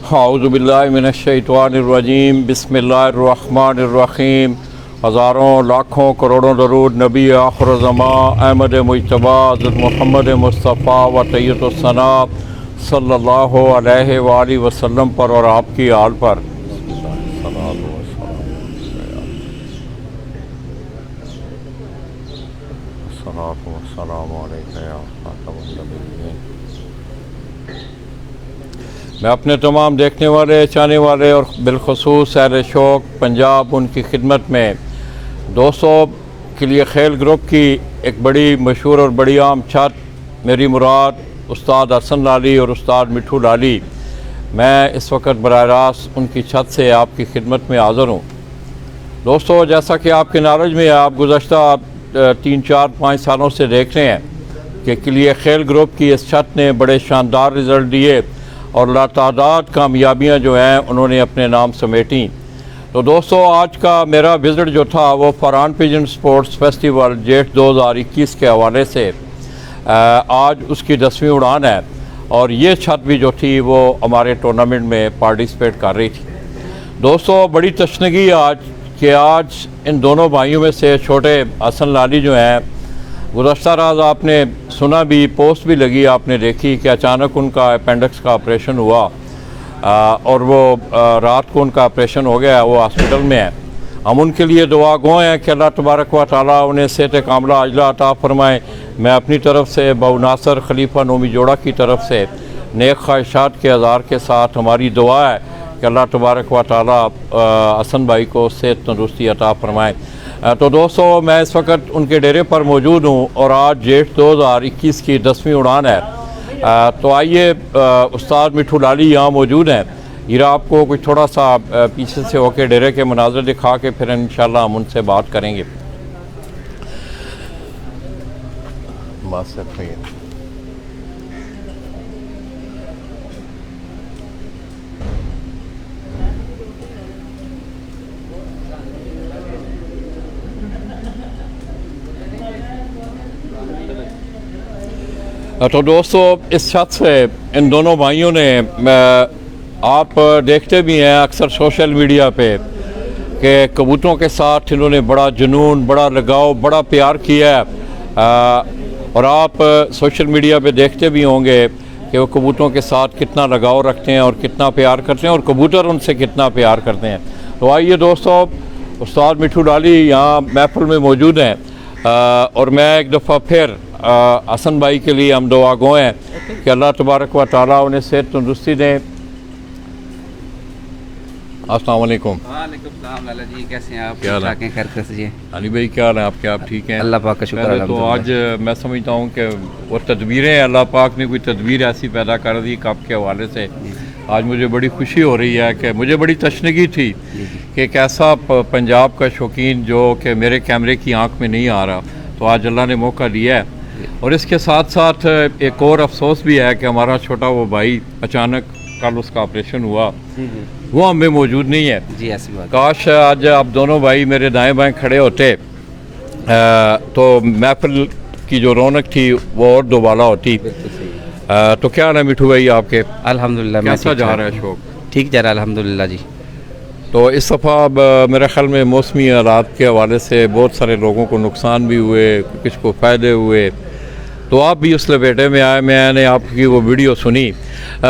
औज़ुबिल्लाहि मिनश्शैतानिर्रजीम बिस्मिल्लाहिर्रहमानिर्रहीम। हज़ारों लाखों करोड़ों दरूद नबी आखिर ज़मा अहमद मुज्तबा हज़रत मोहम्मद मुस्तफ़ा व तैय्यतुस्सना सल्लल्लाहु अलैहि वालैहि वसल्लम पर और आपकी आल पर। मैं अपने तमाम देखने वाले, चाहने वाले और बिलखसूस अहले शौक़ पंजाब उनकी खिदमत में दोस्तों के लिए खेल ग्रुप की एक बड़ी मशहूर और बड़ी आम छत, मेरी मुराद उस्ताद हसन लाली और उस्ताद मिठू लाली, मैं इस वक्त बराह रास्त उनकी छत से आपकी खिदमत में हाज़िर हूँ। दोस्तों, जैसा कि आपके नॉलेज में आप गुज़श्ता 3-4-5 सालों से देख रहे हैं कि किलिए खेल ग्रुप की इस छत ने बड़े शानदार रिज़ल्ट दिए और लातादाद कामयाबियाँ जो हैं उन्होंने अपने नाम समेटी। तो दोस्तों, आज का मेरा विज़िट जो था वो फरहान पिजन स्पोर्ट्स फेस्टिवल जेठ 2021 के हवाले से आज उसकी 10वीं उड़ान है और ये छत भी जो थी वो हमारे टूर्नामेंट में पार्टिसिपेट कर रही थी। दोस्तों, बड़ी तशनगी आज कि आज इन दोनों भाइयों में से छोटे हसन लाली जो हैं, गुज़श्ता रात आपने सुना भी, पोस्ट भी लगी, आपने देखी कि अचानक उनका अपेंडिक्स का ऑपरेशन हुआ और वो रात को उनका ऑपरेशन हो गया, वो हॉस्पिटल में है। हम उनके लिए दुआ गो हैं कि अल्लाह तबारक व तआला उन्हें सेहत कामला अजला अता फरमाए। मैं अपनी तरफ से बहू नासर खलीफा नोमी जोड़ा की तरफ से नेक ख्वाहिशात के हज़ार के साथ हमारी दुआ है कि अल्लाह तबारक व तआला हसन भाई को सेहत तंदुरुस्ती अता फरमाए। तो दोस्तों, मैं इस वक्त उनके डेरे पर मौजूद हूँ और आज जेठ 2021 की 10वीं उड़ान है। तो आइए, उस्ताद मिठू लाली यहाँ मौजूद हैं। हीरा आपको कुछ थोड़ा सा पीछे से होके डेरे के मनाज़र दिखा के फिर इंशाल्लाह हम उनसे बात करेंगे। बस तो दोस्तों, इस छत से इन दोनों भाइयों ने, आप देखते भी हैं अक्सर सोशल मीडिया पे कि कबूतरों के साथ इन्होंने बड़ा जुनून, बड़ा लगाव, बड़ा प्यार किया है। और आप सोशल मीडिया पे देखते भी होंगे कि वो कबूतरों के साथ कितना लगाव रखते हैं और कितना प्यार करते हैं और कबूतर उनसे कितना प्यार करते हैं। तो आइए दोस्तों, उस्ताद मिठू लाली यहाँ महफिल में मौजूद हैं और मैं एक दफ़ा फिर हसन भाई के लिए हम दुआ गो हैं कि अल्लाह तबारक व तआला उन्हें सेहत तंदुरुस्ती दें। अस्सलाम वालेकुम। वालेकुम सलाम लाला जी, कैसे हैं आप? क्या हाल है? खैर से जी। अली भाई क्या हाल है आपके? आप ठीक हैं? अल्लाह पाक का शुक्र है। तो आज मैं समझता हूँ कि वो तदबीरें अल्लाह पाक ने कोई तदबीर ऐसी पैदा कर दी कप के हवाले से आज मुझे बड़ी खुशी हो रही है कि मुझे बड़ी तशनगी थी कि एक ऐसा पंजाब का शौकीन जो कि मेरे कैमरे की आंख में नहीं आ रहा, तो आज अल्लाह ने मौका दिया है। और इसके साथ साथ एक और अफसोस भी है कि हमारा छोटा वो भाई अचानक कल उसका ऑपरेशन हुआ, वो हमें मौजूद नहीं है जी। ऐसी बात, काश आज आप दोनों भाई मेरे दाएं बाएं खड़े होते तो महफिल की जो रौनक थी वो और दोबारा होती। तो क्या हाल है मिठू भाई आपके? अल्हम्दुलिल्लाह। कैसा जा रहा है शौक? ठीक जा रहा है अल्हम्दुलिल्लाह जी। तो इस दफ़ा मेरे ख्याल में मौसमी हालात के हवाले से बहुत सारे लोगों को नुकसान भी हुए, किसी को फ़ायदे हुए, तो आप भी उस लपेटे में आए। मैंने आपकी वो वीडियो सुनी।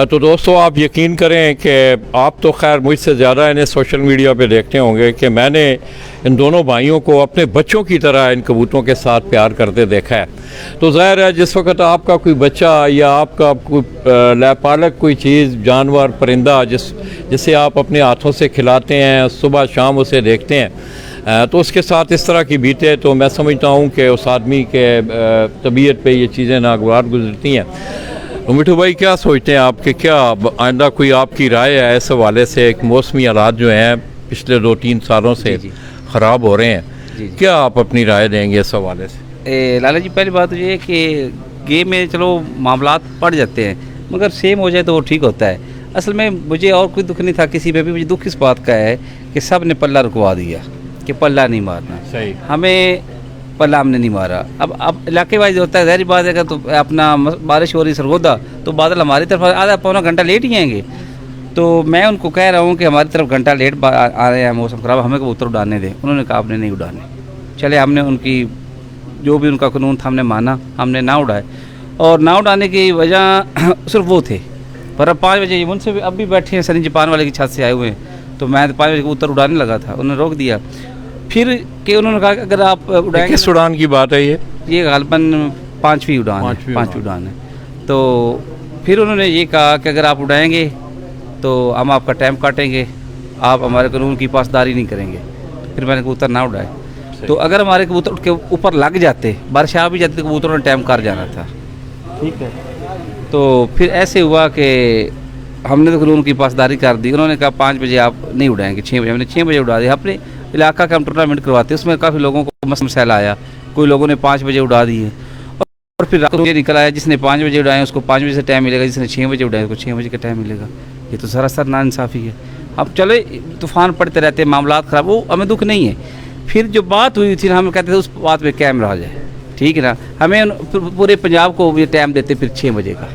तो दोस्तों, आप यकीन करें कि आप तो खैर मुझसे ज़्यादा इन्हें सोशल मीडिया पे देखते होंगे कि मैंने इन दोनों भाइयों को अपने बच्चों की तरह इन कबूतरों के साथ प्यार करते देखा है। तो ज़ाहिर है जिस वक्त आपका कोई बच्चा या आपका कोई लापालक कोई चीज़, जानवर, परिंदा जिसे आप अपने हाथों से खिलाते हैं, सुबह शाम उसे देखते हैं, तो उसके साथ इस तरह की बीते, तो मैं समझता हूँ कि उस आदमी के तबीयत पे ये चीज़ें नागवार गुजरती हैं। तो मिठू भाई क्या सोचते हैं आप कि क्या आइंदा कोई आपकी राय है इस हवाले से? एक मौसमी हालात जो हैं पिछले 2-3 सालों से ख़राब हो रहे हैं, क्या आप अपनी राय देंगे इस हवाले से? लाला जी, पहली बात ये है कि गेम में चलो मामलात पड़ जाते हैं, मगर सेम हो जाए तो वो ठीक होता है। असल में मुझे और कोई दुख नहीं था किसी पे भी। मुझे दुख इस बात का है कि सब ने पल्ला रुकवा दिया कि पल्ला नहीं मारना। सही, हमें पल्ला हमने नहीं मारा। अब इलाके वाइज होता है, ज़ाहिर बात है कि तो अपना बारिश हो रही सरगोदा तो बादल हमारी तरफ आधा पौना घंटा लेट ही आएंगे। तो मैं उनको कह रहा हूँ कि हमारी तरफ घंटा लेट आ रहे हैं, मौसम ख़राब, हमें कबूतर उड़ाने दें। उन्होंने कहा आपने नहीं उड़ाने। चले, हमने उनकी जो भी उनका कानून था हमने माना, हमने ना उड़ाए। और ना उड़ाने की वजह सिर्फ वो थे। पर अब 5 बजे उनसे भी अब भी बैठे हैं, सनी जापान वाले की छत से आए हुए हैं, तो मैं 5 बजे कबूतर उड़ाने लगा था, उन्होंने रोक दिया। फिर कि उन्होंने कहा कि अगर आप उड़ाएंगे, किस उड़ान की बात है ये गालबन 5वीं उड़ान है। तो फिर उन्होंने ये कहा कि अगर आप उड़ाएंगे तो हम आपका टाइम काटेंगे, आप हमारे कानून की पासदारी नहीं करेंगे। फिर मैंने कबूतर ना उड़ाए। तो अगर हमारे कबूतर उठ के ऊपर लग जाते, बारिश आ भी जाती, तो कबूतरों ने टाइम काट जाना था। ठीक है, तो फिर ऐसे हुआ कि हमने तो कानून की पासदारी कर दी। उन्होंने कहा 5 बजे आप नहीं उड़ाएंगे, 6 बजे। हमने 6 बजे उड़ा दिया। अपने इलाका का हम टूर्नामेंट करवाते, उसमें काफ़ी लोगों को मसला आया, कोई लोगों ने 5 बजे उड़ा दिए। और फिर रात को ये निकल आया, जिसने 5 बजे उड़ाए उसको 5 बजे से टाइम मिलेगा, जिसने 6 बजे उड़ाए उसको 6 बजे का टाइम मिलेगा। ये तो सरासर नाइंसाफ़ी है। अब चले, तूफ़ान पड़ते रहते हैं, मामला ख़राब, वो हमें दुख नहीं है। फिर जो बात हुई थी ना, हम कहते थे उस बात पे कायम रहा जाए, ठीक है ना। हमें पूरे पंजाब को ये टाइम देते फिर 6 बजे का,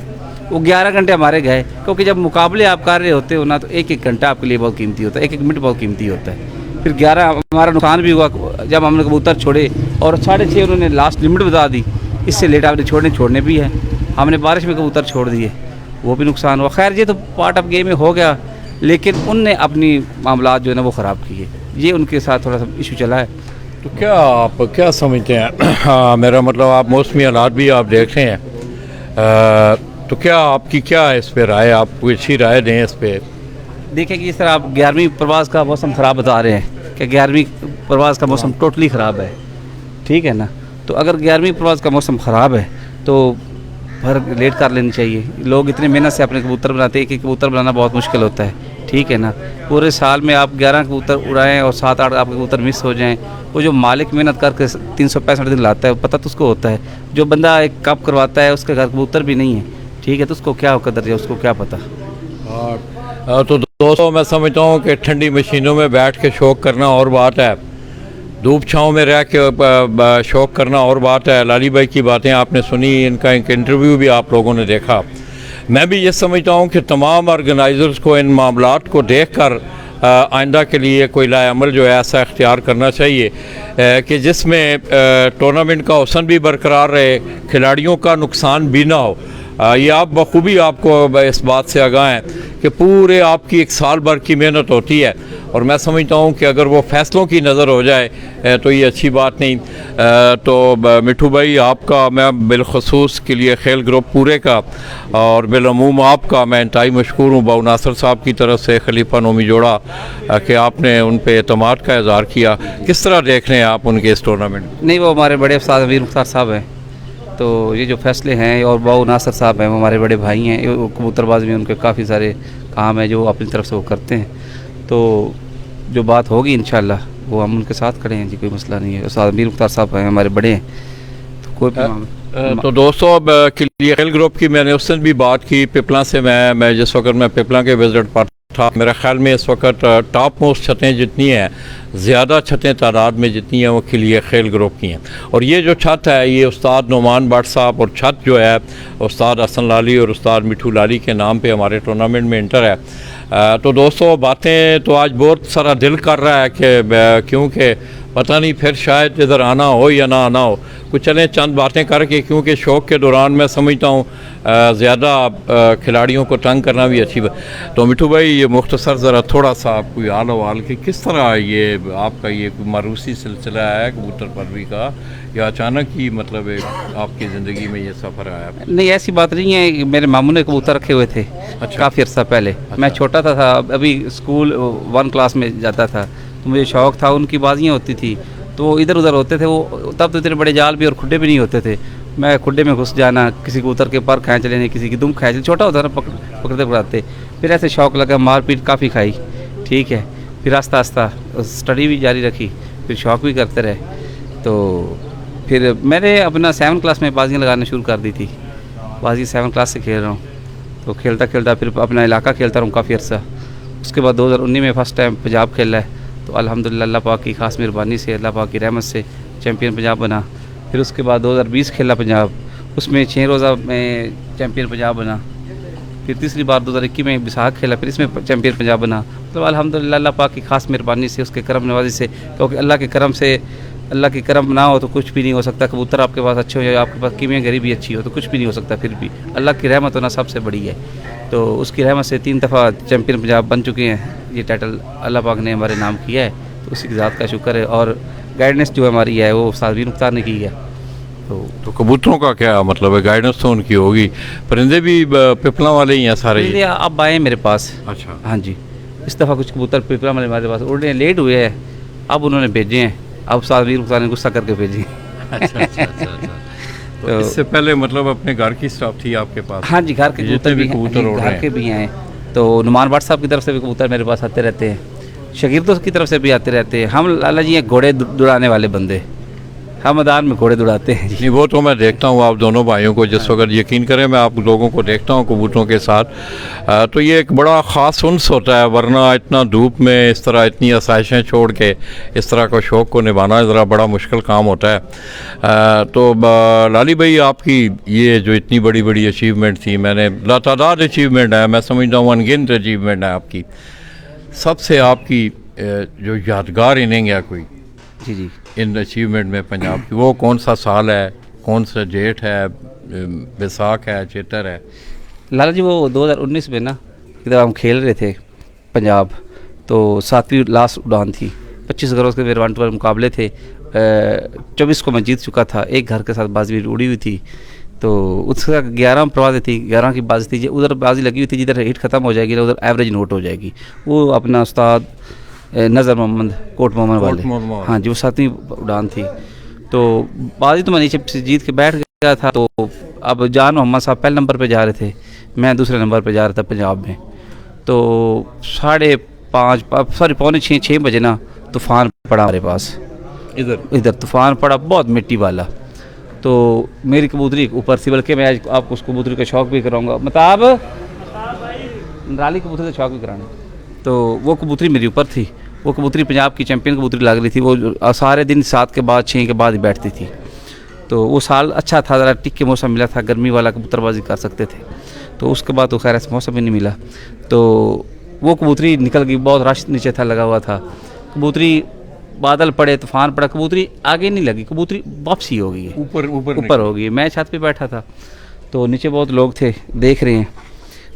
वो 11 घंटे हमारे गए। क्योंकि जब मुकाबले आप कर रहे होते हो ना, तो एक एक घंटा आपके लिए बहुत कीमती होता है, एक एक मिनट बहुत कीमती होता है। फिर 11 हमारा नुकसान भी हुआ जब हमने कबूतर छोड़े, और 6:30 उन्होंने लास्ट लिमिट बता दी, इससे लेट आपने छोड़ने भी है। हमने बारिश में कबूतर छोड़ दिए, वो भी नुकसान हुआ। खैर ये तो पार्ट ऑफ गेम में हो गया, लेकिन उनने अपनी मामला जो है ना वो ख़राब किए, ये उनके साथ थोड़ा सा इशू चला है। तो क्या आप क्या समझते हैं? हाँ, मेरा मतलब आप मौसमी हालात भी आप देख रहे हैं, तो क्या आपकी क्या इस पर राय, आप कोई अच्छी राय दें इस पर? देखिए कि जिस तरह आप 11वीं प्रवास का मौसम ख़राब बता रहे हैं कि 11वीं प्रवास का मौसम टोटली ख़राब है, ठीक है ना। तो अगर 11वीं प्रवास का मौसम ख़राब है तो भर लेट कर लेनी चाहिए। लोग इतने मेहनत से अपने कबूतर बनाते हैं, एक कबूतर बनाना बहुत मुश्किल होता है, ठीक है ना। पूरे साल में आप 11 कबूतर उड़ाएं और 7-8 आपके कबूतर मिस हो जाएं, वो जो मालिक मेहनत करके 365 दिन लाता है, पता तो उसको होता है। जो बंदा एक कप करवाता है, उसके घर कबूतर भी नहीं है, ठीक है, तो उसको क्या कदर है, उसको क्या पता। तो दोस्तों, मैं समझता हूँ कि ठंडी मशीनों में बैठ के शौक़ करना और बात है, धूप छाँव में रह के शौक़ करना और बात है। लाली भाई की बातें आपने सुनी, इनका एक इंटरव्यू भी आप लोगों ने देखा। मैं भी ये समझता हूँ कि तमाम ऑर्गेनाइज़र्स को इन मामलात को देखकर आइंदा के लिए कोई लाएअमल जो है ऐसा इख्तियार करना चाहिए कि जिसमें टूर्नामेंट का हुस्न भी बरकरार रहे, खिलाड़ियों का नुकसान भी ना हो। ये आप बखूबी आपको इस बात से आगाह हैं कि पूरे आपकी एक साल भर की मेहनत होती है, और मैं समझता हूँ कि अगर वो फैसलों की नज़र हो जाए तो ये अच्छी बात नहीं। तो मिठू भाई, आपका मैं बिलखसूस के लिए खेल ग्रुप पूरे का और बिलअमूम आपका मैं इंतहाई मशकूर हूँ बाबू नासिर साहब की तरफ से, खलीफा नोमी जोड़ा, कि आपने उन पर एतमाद का इज़हार किया। किस तरह देख रहे हैं आप उनके इस टूर्नामेंट? नहीं, वो हमारे बड़े उस्ताद अमीर मुख्तार साहब हैं, तो ये जो फैसले हैं, और बाबू नासिर साहब हैं, वो हमारे बड़े भाई हैं, कबूतरबाज में उनके काफ़ी सारे काम हैं जो अपनी तरफ से वो करते हैं। तो जो बात होगी इंशाल्लाह वो हम उनके साथ खड़े हैं जी, कोई मसला नहीं है। उस्ताद अमीर मुख्तार साहब हैं, हमारे बड़े हैं, तो कोई तो दोस्तों, अब क्लियर खेल ग्रुप की मैंने उस दिन भी बात की पिपला से। मैं जिस वक्त मैं पिपला के विजिट पर था, मेरा ख्याल में इस वक्त टॉप मोस्ट छतें जितनी हैं, ज़्यादा छतें तादाद में जितनी हैं, वो क्लियर खेल ग्रुप की हैं। और ये जो छत है, ये उस्ताद नुमान भट्ट साहब, और छत जो है उस्ताद हसन लाली और उस्ताद मिठू लाली के नाम पे हमारे टूर्नामेंट में इंटर है। तो दोस्तों, बातें तो आज बहुत सारा दिल कर रहा है कि क्योंकि पता नहीं फिर शायद इधर आना हो या ना आना हो, कुछ चलें चंद बातें करके, क्योंकि शौक़ के दौरान मैं समझता हूँ ज़्यादा खिलाड़ियों को तंग करना भी अच्छी बात। तो मिठू भाई, ये मुख्तसर ज़रा थोड़ा सा आप कोई हाल हवाल कि किस तरह ये आपका ये मारूसी सिलसिला है कबूतर परवी का, या अचानक ही मतलब आपकी ज़िंदगी में ये सफ़र आया? नहीं, ऐसी बात नहीं है। मेरे मामू ने कबूतर रखे हुए थे काफ़ी अर्सा पहले। मैं छोटा था, अभी स्कूल 1 क्लास में जाता था, तो मुझे शौक़ था, उनकी बाजियाँ होती थी, तो वो इधर उधर होते थे। वो तब तो इतने बड़े जाल भी और खुड्डे भी नहीं होते थे। मैं खुड्डे में घुस जाना, किसी कबूतर के पर खींच लेने, किसी की दुम खींच, छोटा होता ना, पकड़ते पकड़ाते। फिर ऐसे शौक़ लगा, मारपीट काफ़ी खाई, ठीक है। फिर आस्ता आस्ता स्टडी भी जारी रखी, फिर शौक़ भी करते रहे। तो फिर मैंने अपना 7 क्लास में बाजियाँ लगाना शुरू कर दी थी। बाजी 7 क्लास से खेल रहा हूँ, तो खेलता खेलता फिर अपना इलाका खेलता रहूँ काफ़ी अर्सा। उसके बाद 2019 में फ़र्स्ट टाइम पंजाब खेला है, तो अल्हम्दुलिल्लाह अल्लाह पाक की ख़ास मेहरबानी से, अल्लाह पाक की रहमत से चैम्पियन पंजाब बना। फिर उसके बाद 2020 खेला पंजाब, उसमें 6 रोज़ा में चैम्पियन पंजाब बना। फिर तीसरी बार 2021 में विशाख खेला, फिर इसमें चैम्पियन पंजाब बना। तो अल्हम्दुलिल्लाह अल्लाह पाक की खास मेहरबानी से, उसके करम नवाजी से, क्योंकि अल्लाह के करम से, अल्लाह की करम ना हो तो कुछ भी नहीं हो सकता। कबूतर आपके पास अच्छे हो जाए, आपके पास कीमिया गरी भी अच्छी हो तो कुछ भी नहीं हो सकता। फिर भी अल्लाह की रहमत होना सबसे बड़ी है। तो उसकी रहमत से 3 दफ़ा चैम्पियन पंजाब बन चुके हैं। ये टाइटल अल्लाह पाक ने हमारे नाम किया है, तो उसी की ज़ात का शुक्र है। और गाइडेंस जो हमारी है वो उस्ताद वीर मुख्तार ने की है। तो कबूतरों का क्या मतलब है, गाइडेंस तो उनकी होगी। परिंदे भी पिपला वाले ही हैं सारे? ये अब आए मेरे पास। अच्छा। हाँ जी, इस दफ़ा कुछ कबूतर पिपला वाले हमारे पास उड़ने लेट हुए हैं, अब उन्होंने भेजे हैं। अब उस्ताद वीर मुख्तार ने गुस्सा करके भेजी। अच्छा अच्छा अच्छा। तो इससे पहले मतलब अपने घर की स्टॉक थी आपके पास? हाँ जी, घर के जितने भी कबूतर उड़ रहे घर हैं। के भी हैं। तो नुमान भट्ट साहब की तरफ से भी कबूतर मेरे पास आते रहते हैं, शकीर की तरफ से भी आते रहते हैं। हम लाला जी हैं घोड़े दुड़ाने वाले बंदे, हम मैदान में घोड़े दुड़ाते हैं जी। नहीं, वो तो मैं देखता हूँ आप दोनों भाइयों को, जिस वक्त यकीन करें मैं आप लोगों को देखता हूँ कबूतरों के साथ, तो ये एक बड़ा ख़ास उन्स होता है। वरना इतना धूप में इस तरह इतनी आसाइशें छोड़ के इस तरह का शौक़ को निभाना ज़रा बड़ा मुश्किल काम होता है। तो लाली भाई, आपकी ये जो इतनी बड़ी बड़ी अचीवमेंट थी, मैंने लातादाद अचीवमेंट है, मैं समझता हूँ अनगिनत अचीवमेंट है आपकी, सबसे आपकी जो यादगार इनिंग है कोई जी जी इन अचीवमेंट में पंजाब की, वो कौन सा साल है, कौन सा जेठ है, बैसाख है, चेतर है? लाला जी, वो 2019 में ना जब हम खेल रहे थे पंजाब, तो 7वीं लास्ट उड़ान थी। 25 ओवर के मेरे 1-2 मुकाबले थे। 24 को मैं जीत चुका था, एक घर के साथ बाजी भी उड़ी हुई थी। तो उसका 11 प्रवाद थी, 11 की बाजी थी। उधर बाजी लगी हुई थी जिधर हिट ख़त्म हो जाएगी उधर एवरेज नोट हो जाएगी। वो अपना उस्ताद नज़र मोहम्मद कोट मोहम्मद वाले, हाँ जी, वो 7वीं उड़ान थी। तो बाजी तो मैं नीचे से जीत के बैठ गया था। तो अब जान मोहम्मद साहब पहले नंबर पे जा रहे थे, मैं दूसरे नंबर पे जा रहा था पंजाब में। तो 5:30 पौने 6 बजे ना तूफ़ान पड़ा हमारे पास, इधर तूफ़ान पड़ा बहुत मिट्टी वाला। तो मेरी कबूतरी ऊपर थी, बल्कि मैं आज आपको उस कबूतरी का शौक़ भी कराऊंगा, मतलब नाली कबूतरी का शौक़ भी कराना। तो वो कबूतरी मेरी ऊपर थी। वो कबूतरी पंजाब की चैम्पियन कबूतरी लग रही थी। वो सारे दिन 7 के बाद 6 के बाद ही बैठती थी। तो वो साल अच्छा था, ज़रा टिक के मौसम मिला था, गर्मी वाला कबूतरबाजी कर सकते थे। तो उसके बाद तो खैर ऐसा मौसम ही नहीं मिला। तो वो कबूतरी निकल गई, बहुत रश नीचे था लगा हुआ था। कबूतरी बादल पड़े, तूफान पड़ा, कबूतरी आगे नहीं लगी, कबूतरी वापसी हो गई है, ऊपर हो गई है। मैं छत पे बैठा था, तो नीचे बहुत लोग थे देख रहे हैं।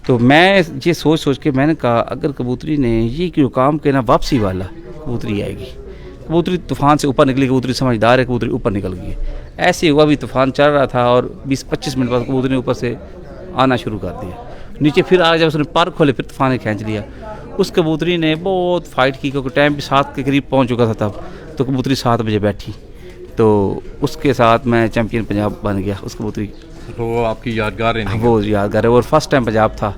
तो मैं ये सोच के मैंने कहा, अगर कबूतरी ने ये क्यों काम किया ना, वापसी वाला कबूतरी आएगी। कबूतरी तूफ़ान से ऊपर निकली, कबूतरी समझदार है, कबूतरी ऊपर निकल गई है। ऐसे हुआ भी, तूफ़ान चल रहा था और 20-25 मिनट बाद कबूतरी ने ऊपर से आना शुरू कर दिया। नीचे फिर आ जब उसने पर खोले, फिर तूफ़ान ने खींच लिया। उस कबूतरी ने बहुत फ़ाइट की, क्योंकि टाइम भी 7 के करीब पहुंच चुका था तब। तो कबूतरी 7 बजे बैठी, तो उसके साथ मैं चैम्पियन पंजाब बन गया उस कबूतरी। तो वो आपकी यादगार है? वो यादगार है, और फर्स्ट टाइम पंजाब था।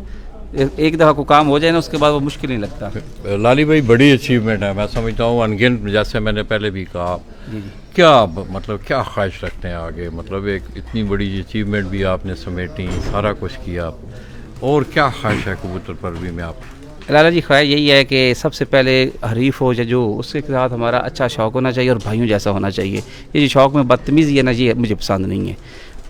एक दफ़ा को काम हो जाए ना, उसके बाद वो मुश्किल नहीं लगता। लाली भाई, बड़ी अचीवमेंट है, मैं समझता हूँ अनगिनत, जैसे मैंने पहले भी कहा। जी। क्या मतलब क्या ख्वाहिश रखते हैं आगे? मतलब एक इतनी बड़ी अचीवमेंट भी आपने समेटी, सारा कुछ किया, और क्या ख्वाहिश है कबूतर परवी में आप? लाला जी, ख्वाहिश यही है कि सबसे पहले हरीफ हो या जो, उसके साथ हमारा अच्छा शौक़ होना चाहिए और भाइयों जैसा होना चाहिए। ये जो शौक़ में बदतमीज़ी है ना, ये मुझे पसंद नहीं है।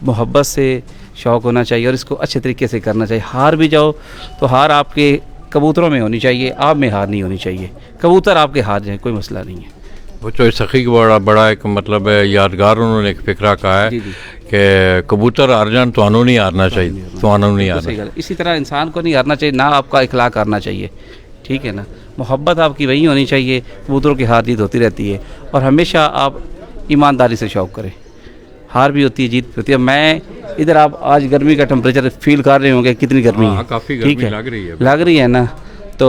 मोहब्बत से शौक़ होना चाहिए और इसको अच्छे तरीके से करना चाहिए। हार भी जाओ तो हार आपके कबूतरों में होनी चाहिए, आप में हार नहीं होनी चाहिए। कबूतर आपके हार जाए, कोई मसला नहीं है। वो तो सखी का बड़ा एक मतलब यादगार उन्होंने एक फिक्रा कहा है कि कबूतर हार जान, तो नहीं हारना चाहिए, तो नहीं हारना। इसी तरह इंसान को नहीं हारना चाहिए, ना आपका इखलाक करना चाहिए, ठीक है ना। मोहब्बत आपकी वही होनी चाहिए। कबूतरों की हार जीत होती रहती है, और हमेशा आप ईमानदारी से शौक़ करें। हार भी होती है, जीत भी होती है। मैं इधर, आप आज गर्मी का टेम्परेचर फील कर रहे होंगे, कितनी गर्मी है, काफ़ी गर्मी लग रही है ना। तो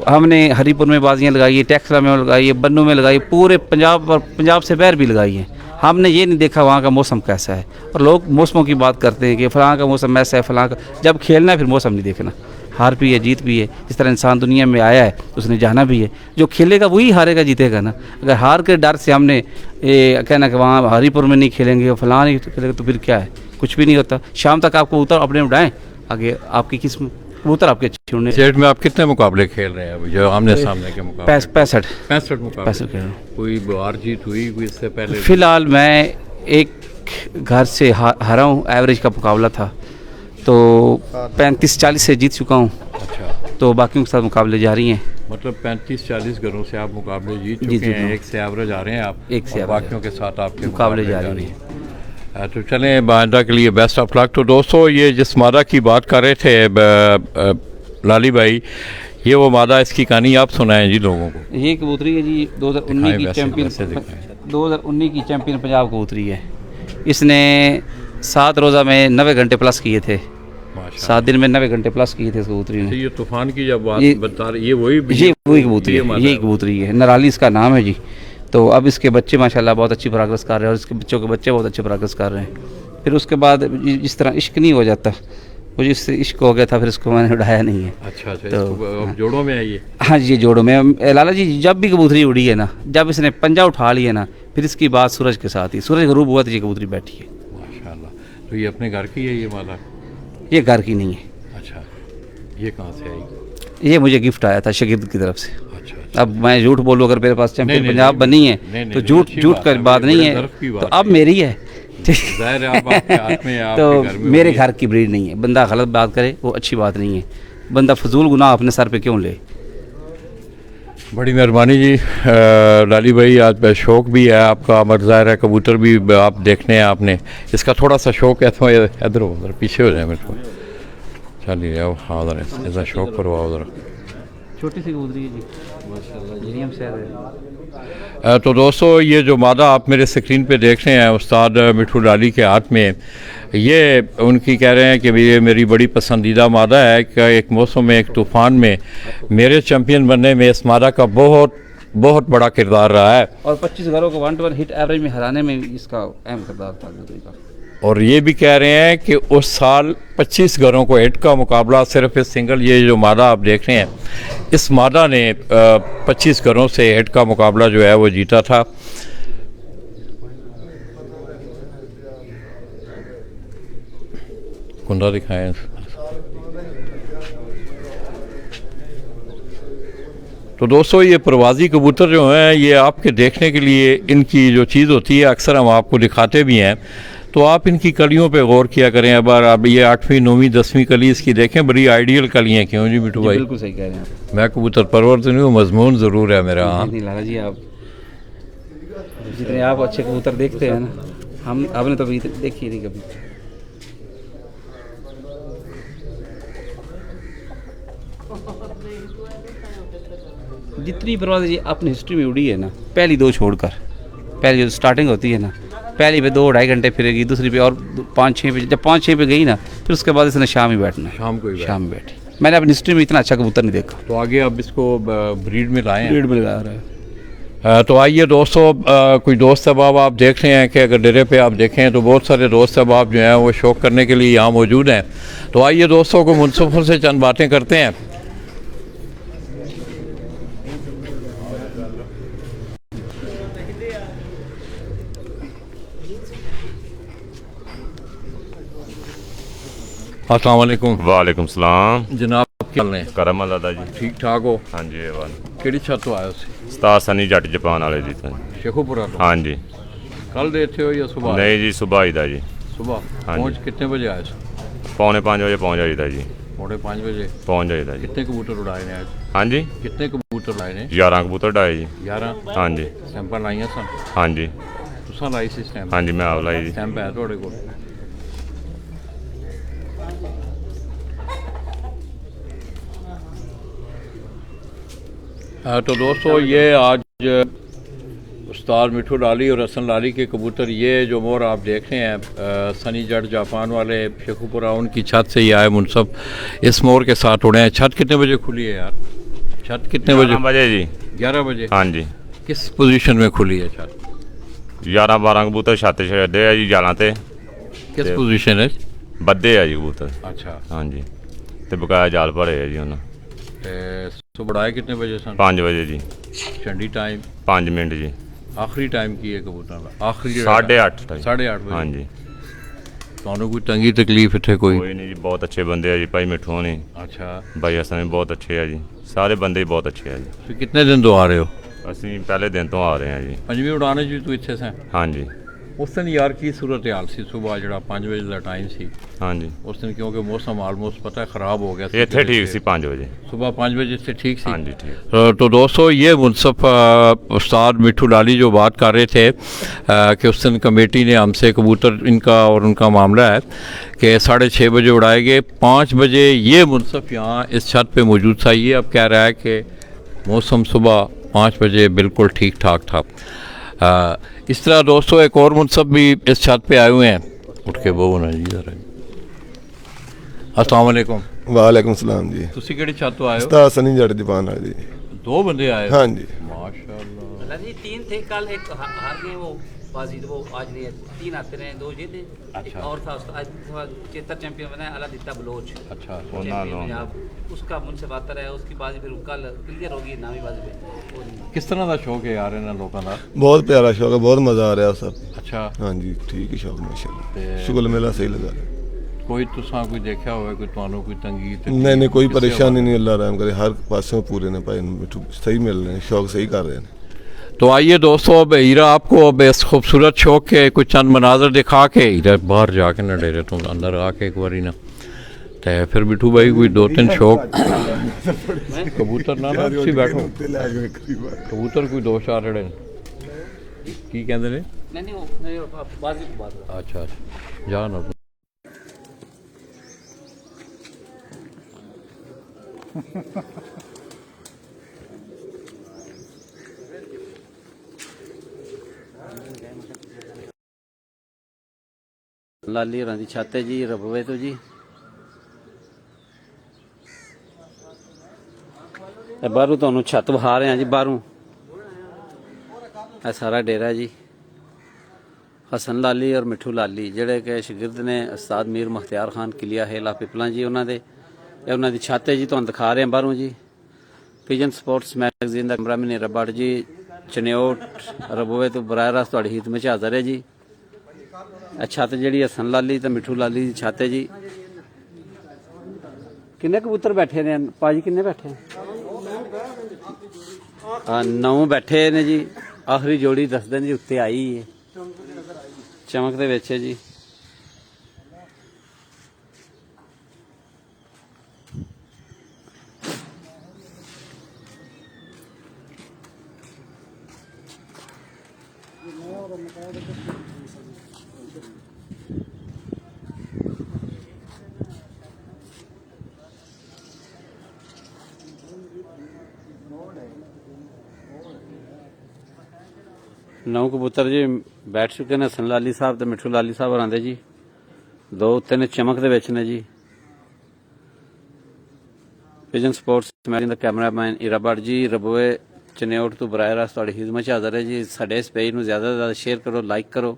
हमने हरीपुर में बाजियाँ लगाई है, टेक्सला में लगाई है, बन्नू में लगाई, पूरे पंजाब से बाहर भी लगाई है। हमने ये नहीं देखा वहाँ का मौसम कैसा है। और लोग मौसमों की बात करते हैं कि फ़लाँ का मौसम ऐसा है, फ़लाँ का। जब खेलना है फिर मौसम नहीं देखना। हार भी है, जीत भी है। जिस तरह इंसान दुनिया में आया है उसने जाना भी है। जो खेलेगा वही हारेगा, जीतेगा ना। अगर हार के डर से हमने कहना कि वहाँ हरीपुर में नहीं खेलेंगे, फलां नहीं खेलेंगे, तो फिर क्या है, कुछ भी नहीं होता। शाम तक आपको कबूतर अपने उड़ाएं, आगे आपकी किस्म कबूतर आपके अच्छे उड़ने। स्टेट में आप कितने मुकाबले खेल रहे हैं जो आमने सामने के मुकाबले? 65 मुकाबले। कोई हार जीत हुई कोई इससे पहले? फ़िलहाल मैं एक घर से हारा हूँ, एवरेज का मुकाबला था। तो 35-40 से जीत चुका हूँ, अच्छा, तो बाकियों के साथ मुकाबले जारी हैं। मतलब 35-40 घरों से आप मुकाबले जीत जी, चुके हैं, जी। एक से एवरेज आ रहे हैं आप, एक से और एवरेज बाकियों के साथ आपके मुकाबले मुकाबले जारी जारी हैं। तो चलें, बाइंदा के लिए बेस्ट ऑफ लक। तो दोस्तों, ये जिस मादा की बात कर रहे थे लाली भाई, ये वो मादा, इसकी कहानी आप सुनाएं जी लोगों को। ये कबूतरी है जी 2019 दिखाएं, की वैसे चैंपियन, दिखाएं। 2019 की चैंपियन पंजाब कबूतरी है। इसने 7 रोज़ा में 90 घंटे प्लस किए थे, माशाल्लाह। 7 दिन में 90 घंटे प्लस किए थे इस कबूतरी ने। ये तूफान की जब बात ये- बता रहे, ये वही कबूतरी है, मादा यही कबूतरी है, नराली इसका नाम है जी। तो अब इसके बच्चे माशाल्लाह बहुत अच्छी प्रोग्रेस कर रहे हैं, और इसके बच्चों के बच्चे बहुत अच्छे प्रोग्रेस कर रहे हैं। फिर उसके बाद जिस तरह इश्क नहीं हो जाता, मुझे इससे इश्क हो गया था, फिर इसको मैंने उड़ाया नहीं है। अच्छा अच्छा, तो- इसको अब जोड़ों में है ये। हाँ जी, ये जोड़ो में लाला जी, जब भी कबूतरी उड़ी है ना, जब इसने पंजा उठा लिया ना, फिर इसकी बात सूरज के साथ ही, सूरज गरूब हुआ तो ये कबूतरी बैठी है। माशाल्लाह। तो ये अपने घर की है ये मादा? ये घर की नहीं है, अच्छा, ये कहाँ से आई? ये मुझे गिफ्ट आया था शागिर्द की तरफ से। अच्छा अच्छा। अब मैं झूठ बोलूँ, अगर मेरे पास चैंपियन नहीं, पंजाब नहीं, बनी है नहीं, तो नहीं, झूठ अच्छी झूठ बात का है, बात नहीं बड़े है, गर्व की तो बात अब है। मेरी है। ज़ाहिर है, आप आपके हाथ में है, आपके तो घर में मेरे होगी। घर की ब्रीड नहीं है। बंदा गलत बात करे वो अच्छी बात नहीं है, बंदा फजूल गुनाह अपने सर पे क्यों ले। बड़ी मेहरबानी जी लाली भाई, आज शौक़ भी है आपका, मगर ज़ाहिर है कबूतर भी आप देखने हैं आपने, इसका थोड़ा सा शौक़ है, तो इधर हो, उधर पीछे हो जाए मेरे को, चलिए आओ, हाँ उधर ऐसा शौक़ करवाओ उधर। छोटी सी कबूतरी है जी, माशाल्लाह, मीडियम साइज है। तो दोस्तों, ये जो मादा आप मेरे स्क्रीन पे देख रहे हैं उस्ताद मिठू लाली के हाथ में, ये उनकी कह रहे हैं कि ये मेरी बड़ी पसंदीदा मादा है, कि एक मौसम में, एक तूफ़ान में मेरे चैम्पियन बनने में इस मादा का बहुत बहुत बड़ा किरदार रहा है। और 25 घरों को 1-1 हिट एवरेज में हराने में इसका अहम किरदार था कबूतरी का। और ये भी कह रहे हैं कि उस साल 25 घरों को हिट का मुकाबला सिर्फ इस सिंगल, ये जो मादा आप देख रहे हैं, इस मादा ने 25 घरों से हिट का मुकाबला जो है वो जीता था। कुंदा दिखाएं। तो दोस्तों, ये प्रवासी कबूतर जो हैं, ये आपके देखने के लिए, इनकी जो चीज़ होती है अक्सर हम आपको दिखाते भी हैं, तो आप इनकी कलियों पे गौर किया करें। अब ये 8वीं 9वीं 10वीं कली इसकी देखें, बड़ी आइडियल कलियाँ क्यों जी मिठू भाई? बिल्कुल सही कह रहे हैं आप। मैं कबूतर परवर तो नहीं हूँ, मजमून ज़रूर है मेरा। हाँ, नहीं लाला जी, आप जितने आप अच्छे कबूतर देखते हैं ना, हम आपने तो अभी देखी नहीं कभी। जितनी परवाज़ जी अपनी हिस्ट्री में उड़ी है ना, पहली 2 छोड़कर, पहली जो स्टार्टिंग होती है ना, पहली पे 2-2.5 घंटे फिरेगी, दूसरी पे और 5-6 पे, जब 5-6 पे गई ना, फिर उसके बाद इसने शाम ही बैठना है। शाम को ही शाम में बैठी। मैंने अपनी हिस्ट्री में इतना अच्छा कबूतर नहीं देखा। तो आगे अब इसको ब्रीड में लाएं। ब्रीड में लगा रहा है। तो आइए दोस्तों, कुछ दोस्त अहबाब आप देख रहे हैं कि अगर डेरे पे आप देखें तो बहुत सारे दोस्त अहबाब जो हैं वो शौक़ करने के लिए यहाँ मौजूद हैं। तो आइए दोस्तों को मुनसफ़ों से चंद बातें करते हैं। अस्सलाम वालेकुम। वालेकुम सलाम। जनाब, क्या हाल है? करम अल्लाह दा जी। ठीक ठाक हो? हाँ जी एवन। ਕਿਹੜੀ ਛੱਤ ਤੋਂ ਆਏ ਸੀ? उस्ताद सनी जट जापान वाले जी तो। शेखुपुरा ਤੋਂ? हाँ जी। कल देते हो या सुबह? नहीं जी, सुबह ही था जी। सुबह हाँ पहुँच जी। कितने बजे आए थे? 4:45 बजे पहुँच जाइए जी। 5:30 बजे। पहुँच जाइए जी। कितने कबूतर उड़ाए ने आज? हाँ जी, कितने कबूतर उड़ाए ने? 11 कबूतर डाए जी। 11 हाँ जी। ਸਟੈਂਪਾਂ ਲਾਈਆਂ ਸਨ? हाँ जी। ਤੁਸੀਂ ਲਾਈ ਸੀ ਸਟੈਂਪ? हाँ जी, मैं आप लाई जी। ਸਟੈਂਪ ਹੈ ਤੁਹਾਡੇ ਕੋਲ? तो दोस्तों, ये आज उस्ताद मिठू लाली और हसन लाली के कबूतर, ये जो मोर आप देख रहे हैं सनी जट जापान वाले शेखुपुरा, उनकी छत से ही आए मुनसब इस मोर के साथ उड़े हैं। छत कितने बजे खुली है यार? छत कितने बजे? 11 बजे जी। 11 बजे। हाँ जी। किस पोजीशन में खुली है छत? 11-12 कबूतर छत छड्डे है जी जालां ते। किस पोजीशन है? बद्धे है जी कबूतर। अच्छा। हाँ जी। ते बकाया जाल भरे है जी उन्होंने। सुबह उड़ाए कितने बजे सन? 5 बजे जी। ठंडी टाइम? 5 मिनट जी। आखिरी टाइम की है कबूतर का? आखिरी 8:30 टाइम। 8:30 बजे। हाँ जी। ਤੁਹਾਨੂੰ ਕੋਈ ਤੰਗੀ ਤਕਲੀਫ ਇੱਥੇ ਕੋਈ? कोई नहीं जी, बहुत अच्छे बंदे है जी। भाई मिठू होनी, अच्छा। भाई हसन भी बहुत अच्छे है जी। सारे बंदे ही बहुत अच्छे है जी। ਤੁਸੀਂ ਕਿੰਨੇ ਦਿਨ ਤੋਂ ਆ ਰਹੇ ਹੋ? ਅਸੀਂ ਪਹਿਲੇ ਦਿਨ ਤੋਂ ਆ ਰਹੇ ਹਾਂ ਜੀ। ਪੰਜਵੀਂ ਉਡਾਣੇ ਜੀ ਤੂੰ ਇੱਥੇ ਸੇ? हाँ जी। ਉਸ ਦਿਨ ਯਾਰ ਕੀ ਸੂਰਤ ਹਾਲ ਸੀ ਸੁਬਾਹ ਜਿਹੜਾ 5 ਵਜੇ ਦਾ ਟਾਈਮ ਸੀ ਹਾਂਜੀ ਉਸ ਦਿਨ ਕਿਉਂਕਿ ਮੌਸਮ ਆਲਮੋस्ट पता है ख़राब हो गया ਇੱਥੇ ਠੀਕ ਸੀ 5 ਵਜੇ सुबह 5 बजे से ठीक सी हाँ जी, ठीक। तो दोस्तों ये मुनसफ उस्ताद मिठू लाली जो बात कर रहे थे कि उस दिन कमेटी ने हमसे कबूतर इनका और उनका मामला है कि 6:30 बजे उड़ाए गए 5 बजे ये मुनसफ यहाँ इस छत पे मौजूद था ये अब कह रहा है कि मौसम सुबह 5 बजे बिल्कुल ठीक ठाक था इस तरह दोस्तों एक और मुनसफ भी इस छत पे आए हुए हैं उठ के वो ना जी जरा अस्सलाम वालेकुम वालेकुम सलाम जी ਤੁਸੀਂ ਕਿਹੜੀ ਛੱਤ ਤੋਂ ਆਏ ਹੋ उस्ताद सनी जट दीवान है जी दो बंदे आए हाँ जी माशाल्लाह अल्लाह जी 3 थे कल एक हार गए वो बाजी तो वो आज नहीं है 3 आते रहे 2 जीते अच्छा। एक और था उसका आज चेतर चैंपियन बना है अलादीता बलोच अच्छा चैंपियन पंजाब उसका मुझसे बात है उसकी बाजी फिर कल क्लियर होगी नामी बाजी पे वो नहीं। किस तरह ਦਾ ਸ਼ੌਕ ਹੈ ਯਾਰ ਇਹਨਾਂ ਲੋਕਾਂ ਦਾ बहुत प्यारा शौक है बहुत मज़ा आ रहा है सब ਅੱਛਾ हाँ जी ठीक है शौक माशाल्लाह ਤੇ शुगल मेला सही लगा ਕੋਈ ਤੁਸਾਂ ਕੋਈ ਦੇਖਿਆ ਹੋਵੇ ਕੋਈ ਤੁਹਾਨੂੰ ਕੋਈ ਤੰਗੀ नहीं नहीं कोई परेशानी नहीं अल्लाह रहम करे हर पासों पूरे ने भाई मिठू सही मिल रहे हैं शौक सही कर रहे हैं तो आइए दोस्तों अब हीरा आपको अब इस खूबसूरत शौक के कुछ चंद मनाजर दिखा के हीरा बाहर जाके ना डेरे तो अंदर आके एक बारी ना तो फिर बिठू भाई कोई 2-3 शौक कबूतर ना ना ਤੁਸੀਂ बैठो कबूतर कोई 2-4 रड़े की कहते ने नहीं वो बाजी की बात है। अच्छा अच्छा जा ना ਲਾਲੀ ਹੋਰਾਂ ਦੀ ਛੱਤ ਹੈ ਜੀ ਰਬਵੇ ਤੋਂ ਜੀ ਇਹ ਬਾਹਰੋਂ ਤੁਹਾਨੂੰ ਛੱਤ ਵਿਖਾ ਰਹੇ ਹਾਂ ਜੀ ਬਾਹਰੋਂ ਇਹ ਸਾਰਾ ਡੇਰਾ ਜੀ ਹਸਨ ਲਾਲੀ ਔਰ ਮਿੱਠੂ ਲਾਲੀ ਜਿਹੜੇ ਕਿ ਸ਼ਾਗਿਰਦ ਨੇ ਉਸਤਾਦ ਮੀਰ ਮੁਖਤਿਆਰ ਖਾਨ ਕਿਲਿਆ ਹੇਲਾ ਪਿਪਲਾਂ ਜੀ ਉਹਨਾਂ ਦੇ ਇਹ ਉਹਨਾਂ ਦੀ ਛੱਤ ਹੈ ਜੀ ਤੁਹਾਨੂੰ ਦਿਖਾ ਰਹੇ ਹਾਂ ਬਾਹਰੋਂ ਜੀ ਪਿਜਨ ਸਪੋਰਟਸ ਮੈਗਜ਼ੀਨ ਦਾ ਕੈਮਰਾਮੈਨ ਨੇ ਰਬੜ ਜੀ ਚਨਿਓਟ ਰਬਵੇ ਤੋਂ ਬਰਾਹ ਰਾਸਤ ਤੁਹਾਡੀ ਖਿਦਮਤ 'ਚ ਹਾਜ਼ਰ ਹੈ ਜੀ ਇਹ ਛੱਤ ਜਿਹੜੀ ਹਸਨ ਲਾਲੀ ਤੇ ਮਿੱਠੂ ਲਾਲੀ ਦੀ ਛੱਤ ਹੈ ਜੀ ਕਿੰਨੇ ਕਬੂਤਰ ਬੈਠੇ ਨੇ ਭਾਜੀ ਕਿੰਨੇ ਬੈਠੇ ਆ 9 ਬੈਠੇ ਨੇ ਜੀ ਆਖਰੀ ਜੋੜੀ ਦੱਸਦੇ ਨੇ ਜੀ ਉੱਤੇ ਆਈ ਹੈ ਚਮਕ ਦੇ ਵਿੱਚ ਹੈ ਜੀ नौ कबूतर जी बैठ चुके ने हसन लाली साहब ते मिठू लाली साहब आंदे जी दो उत्ते ने चमक दे विच ने जी पिजन स्पोर्ट्स मैगजीन दा कैमरामैन इराबड़ जी रबवे चनेउट तो बराह रास्त तुहाडी खिदमत च हाज़र है जी साडे इस पेज नूं ज़्यादा तो ज़्यादा शेयर करो लाइक करो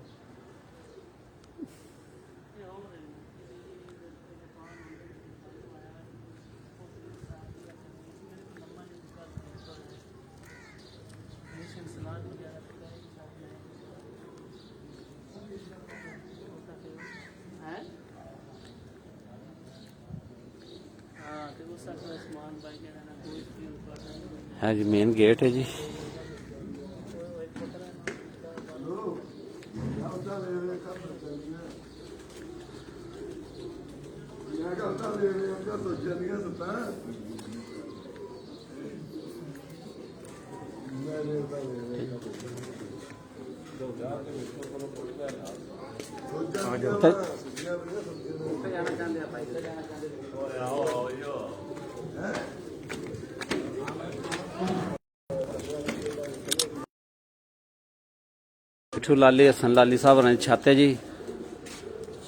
है जी मेन गेट है जी मिठू लाली हसन लाली साहब होरें दी छत है जी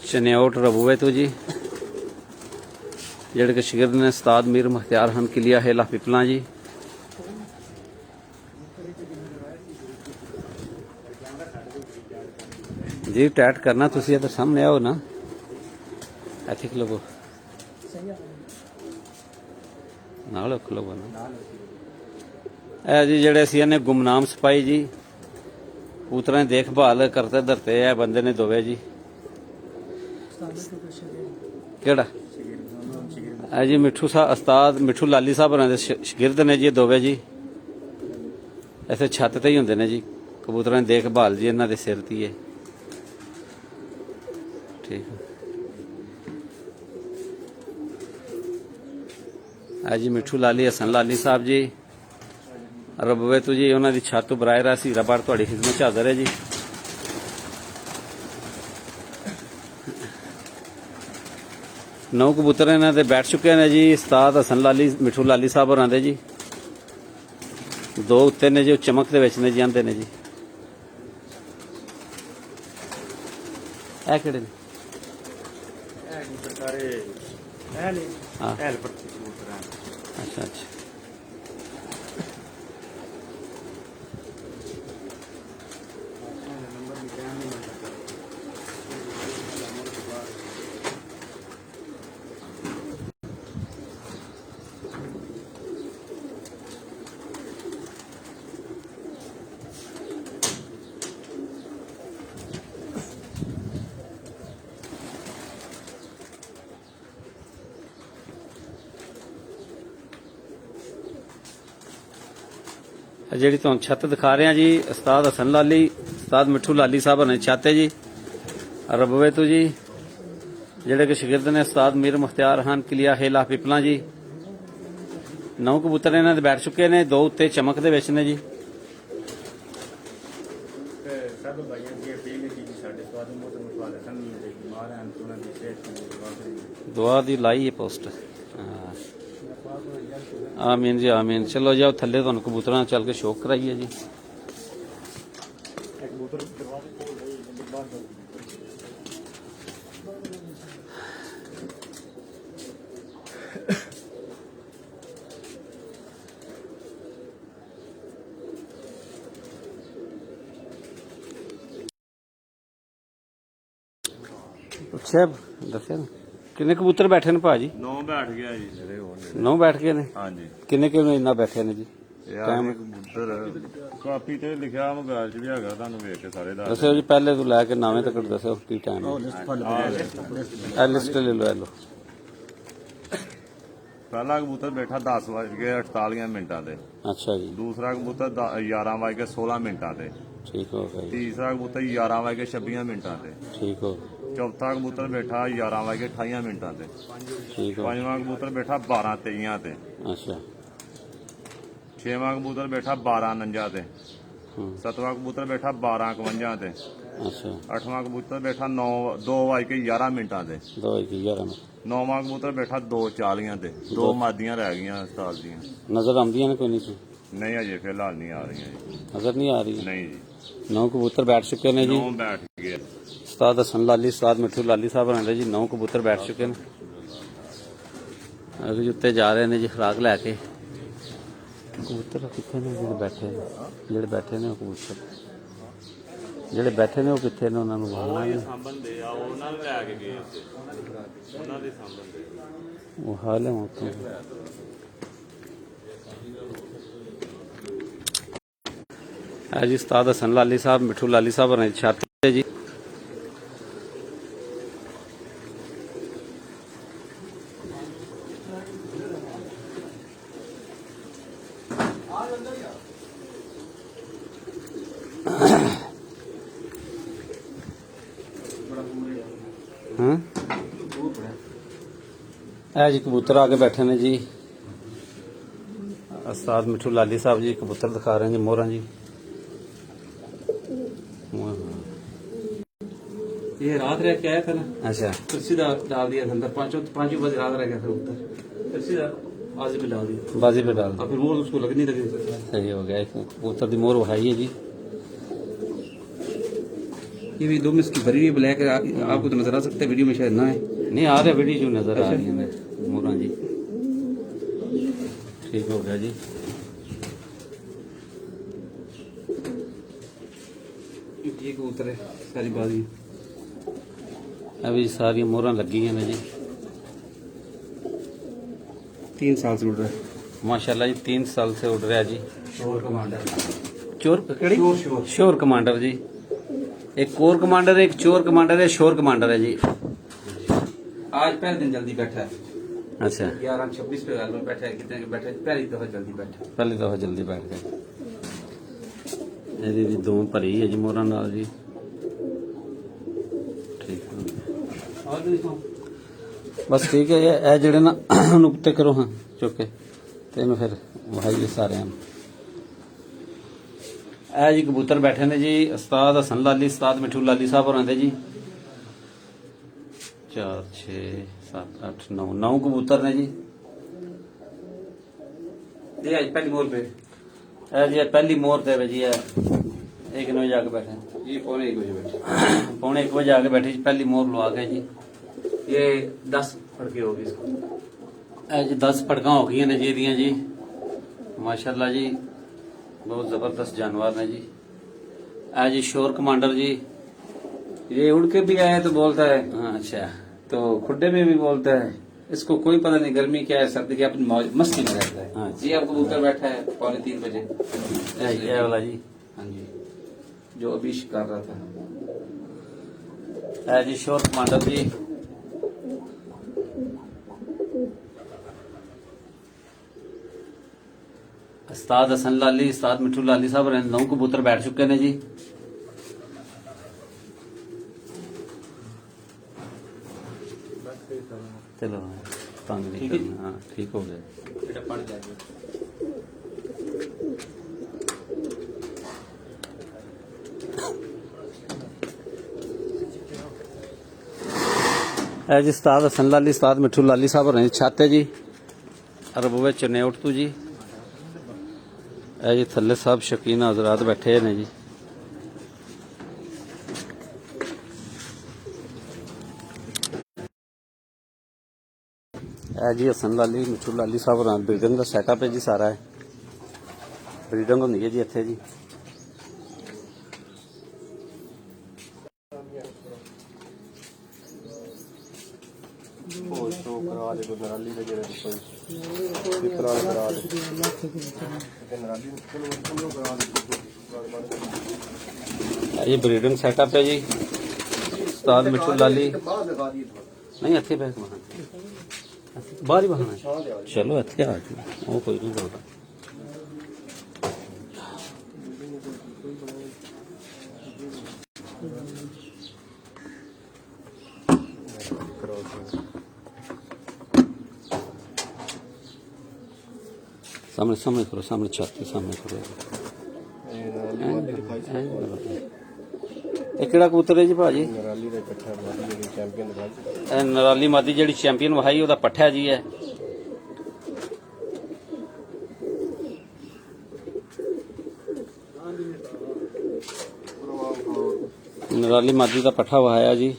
चनेउट रबूए तो जी जेह्ड़े कि शागिर्द ने उस्ताद मीर मुख्तियार खान किलिया हेला पिपला जी जी टैट करना तुसी इधर सामने आओ ना इत्थे खलोवो नाल खलोवो ना ए जी जेह्ड़े असीं ने गुमनाम सिपाही जी कबूतरां दी देखभाल करते धरते है बंदे ने दोवे जी केड़ा है जी मिठू साहब उस्ताद मिठू लाली साहब होरां दे शागिर्द ने जी दोवे जी ऐसे छत ते ही हुंदे ने जी कबूतरां दी देखभाल जी इन्हां दे सिर ती है ਆ ਜੀ ਮਿੱਠੂ ਲਾਲੀ ਹਸਨ ਲਾਲੀ ਸਾਹਿਬ ਜੀ ਰਬਵੇ ਤੋਂ ਜੀ ਉਹਨਾਂ ਦੀ ਛੱਤ ਤੋਂ ਬਰਾਏ ਰਾਸ ਹੀਰਾ ਬਾਰ ਤੁਹਾਡੀ ਖਿਦਮਤ 'ਚ ਹਾਜ਼ਰ ਹੈ ਜੀ। ਨੌ ਕਬੂਤਰ ਇਹਨਾਂ ਦੇ ਬੈਠ ਚੁੱਕੇ ਨੇ ਜੀ। ਉਸਤਾਦ ਹਸਨ ਲਾਲੀ ਮਿੱਠੂ ਲਾਲੀ ਸਾਹਿਬ ਹੋਰਾਂ ਦੇ ਜੀ। ਦੋ ਉੱਤੇ ਨੇ ਜੀ, ਉਹ ਚਮਕ ਦੇ ਵਿੱਚ ਨੇ ਜੀ, ਆਂਦੇ ਨੇ ਜੀ। ਇਹ ਕਿਹੜੇ ਨੇ? ਹਾਂ ਅੱਛਾ ਅੱਛਾ। ਜਿਹੜੀ ਤੁਹਾਨੂੰ ਛੱਤ ਦਿਖਾ ਰਹੇ ਹਾਂ ਜੀ, ਉਸਤਾਦ ਹਸਨ ਲਾਲੀ ਉਸਤਾਦ ਮਿੱਠੂ ਲਾਲੀ ਸਾਹਿਬ ਨੇ ਛੱਤ ਹੈ ਜੀ ਰਬਵੇ ਤੋਂ ਜੀ। ਜਿਹੜੇ ਕਿ ਸ਼ਾਗਿਰਦ ਨੇ ਉਸਤਾਦ ਮੀਰ ਮੁਖਤਿਆਰ ਖਾਨ ਕਿਲਿਆ ਹੇਲਾ ਪਿਪਲਾ ਜੀ। 9 ਕਬੂਤਰ ਇਹਨਾਂ ਦੇ ਬੈਠ ਚੁੱਕੇ ਨੇ, ਦੋ ਉੱਤੇ ਚਮਕ ਦੇ ਵਿੱਚ ਨੇ ਜੀ। ਸਭ ਭਾਈਆਂ ਦੀ ਅਪੀਲ ਹੈ ਕਿ ਸਾਡੇ ਸਵਾਦ ਨੂੰ ਬਹੁਤ ਮੁਖਾਲ ਹਨ ਤੇ ਬਿਮਾਰ ਹਨ ਉਹਨਾਂ ਦੀ ਸਿਹਤ ਦੀ ਦੁਆ ਕਰੀਏ। ਦੁਆ ਦੀ ਲਾਈ ਹੈ ਪੋਸਟ। ਆਮੀਨ ਜੀ ਆਮੀਨ। ਚਲੋ ਜਾਓ ਥੱਲੇ, ਤੁਹਾਨੂੰ ਕਬੂਤਰਾਂ ਨਾਲ ਚੱਲ ਕੇ ਸ਼ੌਕ ਕਰਾਈਏ ਜੀ। ਅੱਛਾ ਦੱਸਿਆ ਨਾ ਕਿੰਨੇ ਕਬੂਤਰ ਬੈਠੇ ਨੇ ਭਾਜੀ? 9 ਬੈਠ ਗਿਆ ਜੀ। 9 ਬੈਠ ਗਏ ਨੇ। ਹਾਂਜੀ ਕਿੰਨੇ ਕਿੰਨੇ ਇੰਨਾ ਬੈਠੇ ਨੇ ਜੀ? ਯਾਰ ਕਬੂਤਰ ਕਾਪੀ ਤੇ ਲਿਖਿਆ, ਮੋਬਾਈਲ 'ਚ ਵੀ ਹੈਗਾ, ਤੁਹਾਨੂੰ ਵੇਖ ਕੇ ਸਾਰੇ ਦੱਸ ਦੱਸਿਓ ਜੀ ਪਹਿਲੇ ਤੋਂ ਲੈ ਕੇ ਨਵੇਂ ਤੱਕ ਦੱਸਿਓ ਕੀ ਟਾਈਮ ਹੈ। ਇਹ ਲਿਸਟ ਲੈ ਲਓ, ਇਹ ਲਓ। ਪਹਿਲਾ ਕਬੂਤਰ ਬੈਠਾ 10:48 ਤੇ। ਅੱਛਾ ਜੀ। ਦੂਸਰਾ ਕਬੂਤਰ 11:16 ਤੇ। ਠੀਕ ਹੋ ਗਿਆ ਜੀ। ਤੀਸਰਾ ਕਬੂਤਰ 11:26 ਤੇ। ਠੀਕ ਹੋ ਚੌਥਾ ਕਬੂਤਰ ਬੈਠਾ 11:28 ਤੇ। ਠੀਕ ਹੋ। ਪੰਜਵਾਂ ਕਬੂਤਰ ਬੈਠਾ 12:23 ਤੇ। ਅੱਛਾ। ਛੇਵਾਂ ਕਬੂਤਰ ਬੈਠਾ 12:49 ਤੇ। ਹੂੰ। ਸੱਤਵਾਂ ਕਬੂਤਰ ਬੈਠਾ 12:51 ਤੇ। ਅੱਛਾ। ਅੱਠਵਾਂ ਕਬੂਤਰ ਬੈਠਾ 2:11 ਤੇ। 2:11 ਨੌਵਾਂ ਕਬੂਤਰ ਬੈਠਾ 2:40 ਤੇ। ਦੋ ਮਾਦੀਆਂ ਰਹਿ ਗਈਆਂ ਉਸਤਾਦ ਦੀਆਂ। ਨਜ਼ਰ ਆਉਂਦੀਆਂ ਨੇ ਕੋਈ ਨਹੀਂ? ਨਹੀਂ ਅਜੇ ਫਿਲਹਾਲ ਨਹੀਂ ਆ ਰਹੀਆਂ ਜੀ। ਨਜ਼ਰ ਨਹੀਂ ਆ ਰਹੀ? ਨਹੀਂ ਜੀ। 9 ਕਬੂਤਰ ਬੈਠ ਚੁੱਕੇ ਨੇ ਜੀ। 9 ਬੈਠ ਗਏ। ਉਸਤਾਦ ਹਸਨ ਲਾਲੀ ਉਸਤਾਦ ਮਿੱਠੂ ਲਾਲੀ ਸਾਹਿਬ ਰਹਿੰਦੇ ਜੀ। 9 ਕਬੂਤਰ ਬੈਠ ਚੁੱਕੇ ਨੇ। ਅਗਲੇ ਉੱਤੇ ਜਾ ਰਹੇ ਨੇ ਜੀ ਖੁਰਾਕ ਲੈ ਕੇ। ਕਬੂਤਰ ਕਿੱਥੇ ਨੇ ਜਿਹੜੇ ਬੈਠੇ ਨੇ? ਜਿਹੜੇ ਬੈਠੇ ਨੇ ਉਹ ਕਬੂਤਰ ਜਿਹੜੇ ਬੈਠੇ ਨੇ ਉਹ ਕਿੱਥੇ ਨੇ? ਉਹਨਾਂ ਨੂੰ ਸਾਂਭਣਦੇ ਆ, ਉਹਨਾਂ ਨੂੰ ਲੈ ਕੇ ਗਏ ਉਹਨਾਂ ਦੇ ਸਾਂਭਣਦੇ ਉਹ ਹਾਲ ਹੈ ਉੱਥੋਂ। ਹੈ ਜੀ ਉਸਤਾਦ ਹਸਨ ਲਾਲੀ ਸਾਹਿਬ ਮਿੱਠੂ ਲਾਲੀ ਸਾਹਿਬ ਨੇ ਛੱਤ ਹੈ ਜੀ। ਇਹ ਜੀ ਕਬੂਤਰ ਆ ਕੇ ਬੈਠੇ ਨੇ ਜੀ। ਉਸਤਾਦ ਮਿੱਠੂ ਲਾਲੀ ਸਾਹਿਬ ਜੀ कबूतर दिखा रहे हैं जी। मोहरा जी ये रात रह के आया था ना, अच्छा फिर सीधा डाल दिया था अंदर। पाँचों बजे रात रह गया था कबूतर, फिर सीधा आज भी डाल दिया। बाजी पे डाल और फिर मोर उसको लगनी लगी। सही हो गया। एक कबूतर दी मोर उठाई है जी। ये भी दो में इसकी भरी हुई ब्लैक है, आपको तो नजर आ सकता है, वीडियो में शायद ना है। नहीं आ रहे वीडियो जो नजर आ रही है मोरा जी। ठीक हो गया जी। ये कबूतर है सारी बाजी। अभी सारी मोहरा लगी हैं ना जी। 3 साल से उड़ रहा है माशाल्लाह जी। 3 साल से उड़ रहा है जी। शोर कमांडर। चोर शोर कमांडर जी। एक कोर कमांडर है, एक चोर कमांडर है, शोर कमांडर है जी। आज पहले दिन जल्दी बैठा है। अच्छा 11-26 पे में बैठा है। कितने बैठा है? पहली दफा जल्दी बैठा। पहली दफा जल्दी बैठ गए। ਇਹਦੀ ਵੀ ਦੋ ਭਰੀ ਹੈ ਜੀ ਮੋਹਰਾਂ ਨਾਲ ਜੀ। ਠੀਕ ਹੈ। और भी दिखाऊं? बस ठीक है ये ਜਿਹੜੇ ਨਾ ਉਹਨੂੰ ਉੱਤੇ ਕਰੋ ਹਾਂ ਚੁੱਕ ਕੇ ਤੇ ਇਹਨੂੰ ਫਿਰ ਵਹਾਈਏ ਸਾਰਿਆਂ ਨੂੰ ਇਹ ਜੀ ਕਬੂਤਰ ਬੈਠੇ ਨੇ ਜੀ ਉਸਤਾਦ ਹਸਨ ਲਾਲੀ ਉਸਤਾਦ ਮਿੱਠੂ ਲਾਲੀ ਸਾਹਿਬ ਹੋਰਾਂ ਦੇ ਜੀ 4 6 7 8 9 9 ਕਬੂਤਰ ਨੇ ਜੀ ਇਹ ਅੱਜ ਪਹਿਲੀ ਮੋਰ पे ਇਹ ਜੀ ਪਹਿਲੀ ਮੋਰ ਤੇ ਜੀ ਇਹ ਕਿੰਨੇ ਵਜੇ ਆ ਕੇ बैठे ये पौने 1 बजे बैठे पौने 1 बजे आके बैठे जी पहली मोर लवा के जी ये 10 फड़के हो गए इसको ਇਹ ਜੀ 10 ਪੜਕਾਂ ਹੋ ਗਈਆਂ ਨੇ ਜੀ ਇਹਦੀਆਂ ਜੀ ਮਾਸ਼ਾਅੱਲਾ ਜੀ बहुत जबरदस्त जानवर है जी आज जी शोर कमांडर जी ये उड़ के भी आया तो बोलता है हाँ अच्छा तो खुड्डे में भी बोलता है इसको कोई पता नहीं गर्मी क्या है सर्दी क्या अपनी मस्ती में रहता है हाँ जी आप कबूतर बैठा है पौने 3 बजे ये वाला जी हाँ जी जो अभी कर रहा था आज जी शोर कमांडर जी उस्ताद हसन लाली उस्ताद मिठू लाली साहब 9 कबूतर बैठ चुके ने जी चलो तंग नहीं करना हाँ ठीक हो गया बेटा पड़ जाएगा है जी उस्ताद हसन लाली उस्ताद मिठू लाली साहब होरें दी छत है जी अरब विच नेउट तू जी है जी थल्ले साहब शकीन हजरात बैठे ने जी है जी हसन लाली मिठू लाली साहब होरें ब्रीडिंग का सैटअप है जी सारा है ब्रीडिंग होंदी है जी इत्थे जी ਕਰਾ ਦੇ ਕੋਈ ਨਰਾਲੀ ਦੇ ਜਿਹੜੇ ਕੋਈ ਪੇਪਰ ਵਾਲਾ ਕਰਾ ਦੇ ਨਰਾਲੀ ਨੂੰ ਕਰਾ ਦੇ ये ब्रीडिंग सेटअप है जी उस्ताद मिठू लाली नहीं इत्थे बैठ बाहर ही बहाना चलो इत्थे आ जाओ वो कोई नहीं बोलता सामने सामने करो सामने छत के सामने करो ਇਹ ਕਿਹੜਾ ਕਬੂਤਰ ਹੈ ਜੀ ਭਾਜੀ ਨਰਾਲੀ ਦਾ ਇਕੱਠਾ ਨਰਾਲੀ ਜਿਹੜੀ ਚੈਂਪੀਅਨ ਨਰਾਲੀ ਇਹ ਨਰਾਲੀ ਮਾਦੀ ਜਿਹੜੀ ਚੈਂਪੀਅਨ ਵਹਾਈ ਉਹਦਾ ਪੱਠਾ ਜੀ ਹੈ ਨਰਾਲੀ ਮਾਦੀ ਦਾ ਪੱਠਾ ਵਹਾਇਆ ਜੀ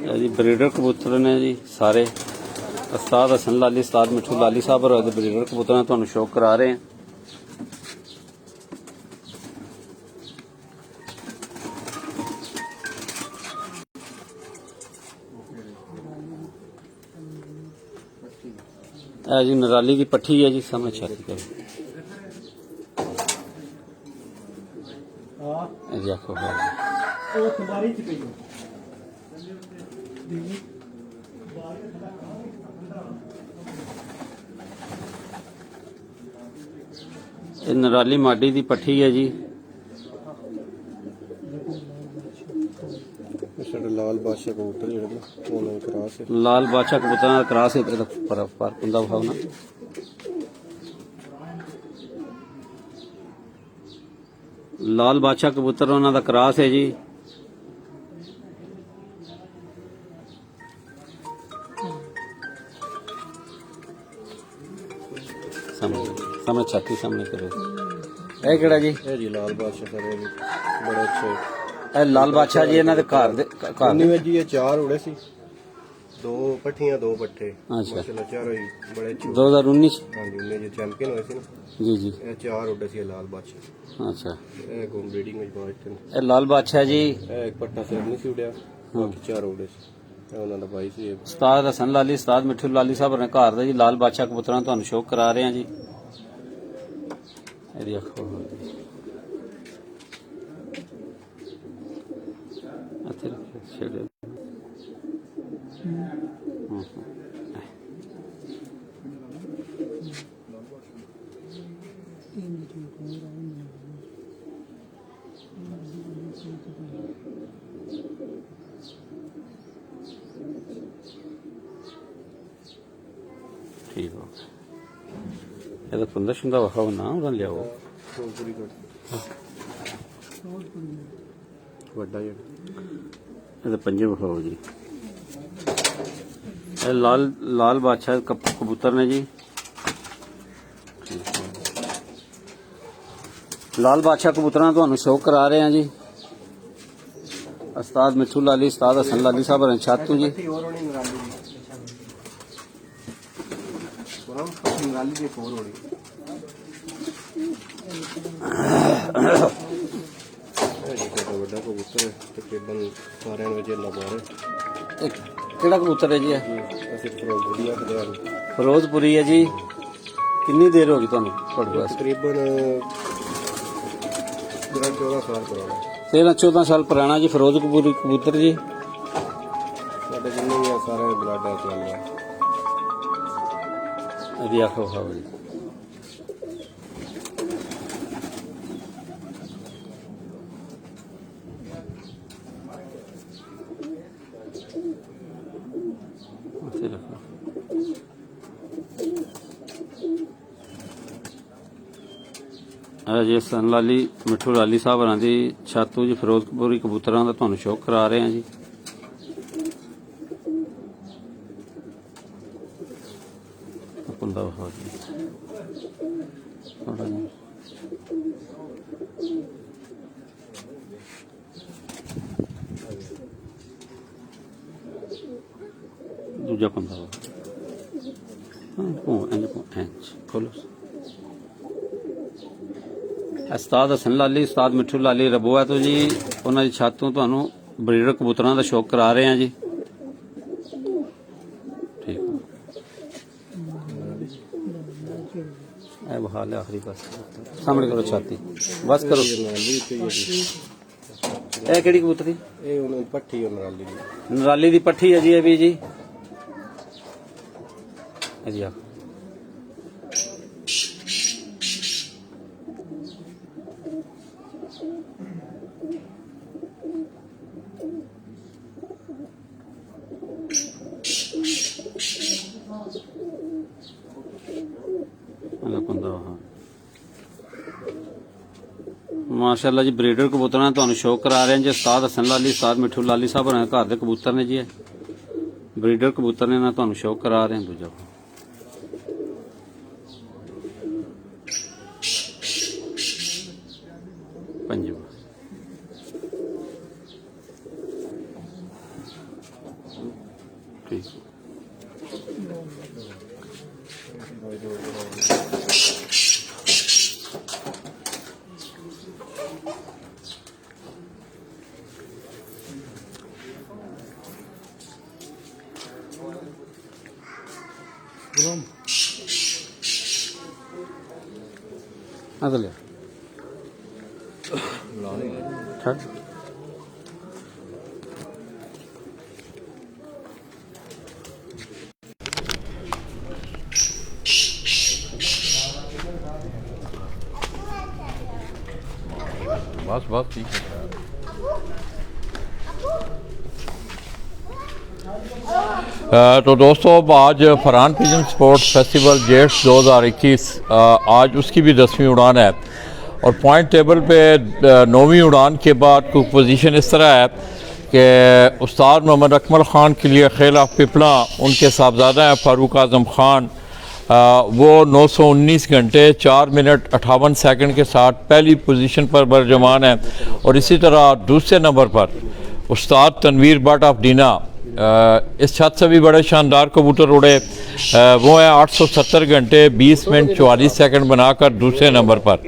ਇਹ ਜੀ ਬਰੀਡਰ ਕਬੂਤਰ ਨੇ ਜੀ ਸਾਰੇ ਉਸਤਾਦ ਹਸਨ ਲਾਲੀ ਉਸਤਾਦ ਮਿੱਠੂ ਲਾਲੀ ਸਾਹਿਬ ਔਰ ਦੇ ਬਰੀਡਰ ਕਬੂਤਰਾਂ ਤੁਹਾਨੂੰ ਸ਼ੌਕ ਕਰਾ ਰਹੇ ਹਾਂ जी नराली की पट्टी है जी सामने छाती करो देखो नराली माडी की पट्टी है जी ਲਾਲ ਬਾਦਸ਼ਾਹ ਕਬੂਤਰ ਜਿਹੜੇ ਨੇ ਉਹਨਾਂ ਦਾ ਕਰਾਸ ਹੈ लाल बादशाह कबूतर का क्रॉस है पर कुंदा भाव ना लाल बादशाह कबूतर उन्हों का क्रॉस है जी सामने छाती सामने करो ਇਹ ਕਿਹੜਾ ਜੀ ਇਹ ਜੀ ਲਾਲ ਬਾਦਸ਼ਾਹ ਸਾਰੇ ਬੜੇ ਅੱਛੇ ਇਹ ਲਾਲ ਬਾਦਸ਼ਾਹ ਜੀ ਇਹਨਾਂ ਦੇ ਘਰ ਦੇ ਕੰਨੀ ਵਿੱਚ ਜੀ ਇਹ 4 ਉੜੇ ਸੀ 2 ਪੱਠੀਆਂ 2 ਪੱਠੇ ਅੱਛਾ ਮਾਸ਼ਾਅੱਲਾ ਚਾਰੋਂ ਹੀ ਬੜੇ ਅੱਛੇ 2019 ਹਾਂਜੀ ਉਹਨੇ ਜੇ ਚੈਂਪੀਅਨ ਹੋਏ ਸੀ ਨਾ जी जी ਇਹ 4 ਉੜੇ ਸੀ ਇਹ ਲਾਲ ਬਾਦਸ਼ਾਹ अच्छा ਇਹ ਗੋਮ ਬਰੀਡਿੰਗ ਵਿੱਚ ਬਹੁਤ ਨੇ ਇਹ ਲਾਲ ਬਾਦਸ਼ਾਹ ਜੀ ਇਹ ਇੱਕ ਪੱਟਾ ਸਿਰ ਨਹੀਂ ਸੀ ਉੜਿਆ ਬਾਕੀ 4 ਉੜੇ ਸੀ ਇਹ ਉਹਨਾਂ ਦਾ ਭਾਈ ਸੀ ਇਹ ਉਸਤਾਦ ਹਸਨ ਲਾਲੀ ਉਸਤਾਦ ਮਿੱਠੂ ਲਾਲੀ ਸਾਹਿਬ ਨੇ ਘਰ ਦਾ ਜੀ ਲਾਲ ਬਾਦਸ਼ਾਹ ਕਬੂਤਰਾਂ ਤੁਹਾਨੂੰ ਸ਼ੌਕ ਕਰਾ ਰਹੇ ਹਾਂ ਜੀ ਇਹਦੀ ਅੱਖੋਂ ਇੱਥੇ ਰੱਖੋ ਛੇੜੇ ठीक हो ये तो कुंदा शुंदा वखाओ ना उन्हें लियाओ ਫਿਰੋਜ਼ਪੁਰੀ ਕੋਟ ਵੱਡਾ ਜਿਹੜਾ ये तो पंजे वखाओ जी ये लाल बादशाह कबूतर ने जी लाल बादशाह कबूतर ਤੁਹਾਨੂੰ ਸ਼ੌਕ ਕਰਾ ਰਹੇ हैं जी उस्ताद मिठू लाली उस्ताद हसन लाली साहब हरण छातू जी ਹੋਰ ਹੋਣੀ ਨਰਾਲੀ ਦੀ ਬਰਮ ਨਰਾਲੀ ਦੀ ਹੋਰ ਹੋਣੀ ਇਹ ਜਿਹੜਾ ਵੱਡਾ ਕਬੂਤਰ ਹੈ ਤਕਰੀਬਨ ਸਾਰਿਆਂ ਨੂੰ ਜੇ ਲਗਾਰੇ ਕਿਹੜਾ ਕਬੂਤਰ ਹੈ ਜੀ ਇਹ ਅਸੀਂ ਫਿਰੋਜ਼ਪੁਰੀ ਆਖਦੇ ਹਾਂ ਫਿਰੋਜ਼ਪੁਰੀ ਹੈ ਜੀ ਕਿੰਨੀ ਦੇਰ ਹੋ ਗਈ ਤੁਹਾਨੂੰ ਤੁਹਾਡੇ ਪਾਸ ਤਕਰੀਬਨ 14 ਸਾਲ ਪੁਰਾਣਾ 13-14 ਸਾਲ ਪੁਰਾਣਾ ਜੀ ਫਿਰੋਜ਼ਪੁਰੀ ਕਬੂਤਰ ਜੀ ਸਾਡੇ ਜਿੰਨੇ ਵੀ ਆ ਸਾਰੇ ਬਲੱਡ ਆ ਚੱਲਦਾ ਇਹਦੀ ਆਖੋ ਖਾਓ ਜੀ ਉੱਥੇ ਰੱਖੋ ਜੀ ਹਸਨ ਲਾਲੀ ਮਿੱਠੂ ਲਾਲੀ ਸਾਹਿਬ ਹਰਾਂ ਦੀ ਛਾਤੂ ਜੀ ਫਿਰੋਜ਼ਪੁਰੀ ਕਬੂਤਰਾਂ ਦਾ ਤੁਹਾਨੂੰ ਸ਼ੌਕ ਕਰਾ ਰਹੇ ਹਾਂ ਜੀ ਕੁੰਦਾ ਵਖਾ ਜੀ ਥੋੜਾ ਜਿਹਾ ਦੂਜਾ ਕੁੰਦਾ ਇੰਜ ਖੋਲੋ ਉਸਤਾਦ ਹਸਨ ਲਾਲੀ ਉਸਤਾਦ ਮਿੱਠੂ ਲਾਲੀ ਰਬੋਆ ਤੋਂ ਜੀ ਉਹਨਾਂ ਦੀ ਛੱਤ ਤੋਂ ਤੁਹਾਨੂੰ ਬਰੀਡਰ ਕਬੂਤਰਾਂ ਦਾ ਸ਼ੌਕ ਕਰਾ ਰਹੇ ਹਾਂ ਜੀ ਠੀਕ ਇਹ ਬਹਾਲ ਹੈ ਆਖਰੀ ਪਾਸ ਸਾਹਮਣੇ ਕਰੋ ਛਾਤੀ ਬਸ ਕਰੋ ਇਹ ਕਿਹੜੀ ਕਬੂਤਰੀ ਇਹ ਉਹਨਾਂ ਦੀ ਪੱਠੀ ਹੈ ਨਰਾਲੀ ਦੀ ਨਰਾਲੀ ਦੀ ਪੱਠੀ ਹੈ ਜੀ ਇਹ ਵੀ ਜੀ ਜੀ ਆ माशाल्लाह जी ब्रीडर कबूतर ਤੁਹਾਨੂੰ ਸ਼ੌਕ ਕਰਾ ਰਹੇ ਹਾਂ ਜੀ ਉਸਤਾਦ ਹਸਨ ਲਾਲੀ ਉਸਤਾਦ ਮਿੱਠੂ ਲਾਲੀ ਸਾਹਿਬ ਹਰਾਂ ਘਰ ਦੇ ਕਬੂਤਰ ਨੇ ਜੀ ਬਰੀਡਰ ਕਬੂਤਰ ਨੇ ਨਾ ਤੁਹਾਨੂੰ ਸ਼ੌਕ ਕਰਾ ਰਹੇ ਹਾਂ ਦੂਜਾ पंजवा ठीक अगले ठक बस बस ठीक है तो दोस्तों आज Farhan pigeon sports festival jets 2021 आज उसकी भी 10वीं उड़ान है और पॉइंट टेबल पे 9वीं उड़ान के बाद कुछ पोजीशन इस तरह है कि उस्ताद मोहम्मद अकमल ख़ान के लिए खेल ऑफ पिपला उनके साहबजादा हैं फ़ारूक आज़म ख़ान वो 919 घंटे 4 मिनट 58 सेकंड के साथ पहली पोजीशन पर बरजमान है और इसी तरह दूसरे नंबर पर उस्ताद तनवीर भट्ट ऑफ डीना इस छत से भी बड़े शानदार कबूतर उड़े वो हैं 870 घंटे 20 मिनट 44 सेकंड बनाकर दूसरे नंबर पर।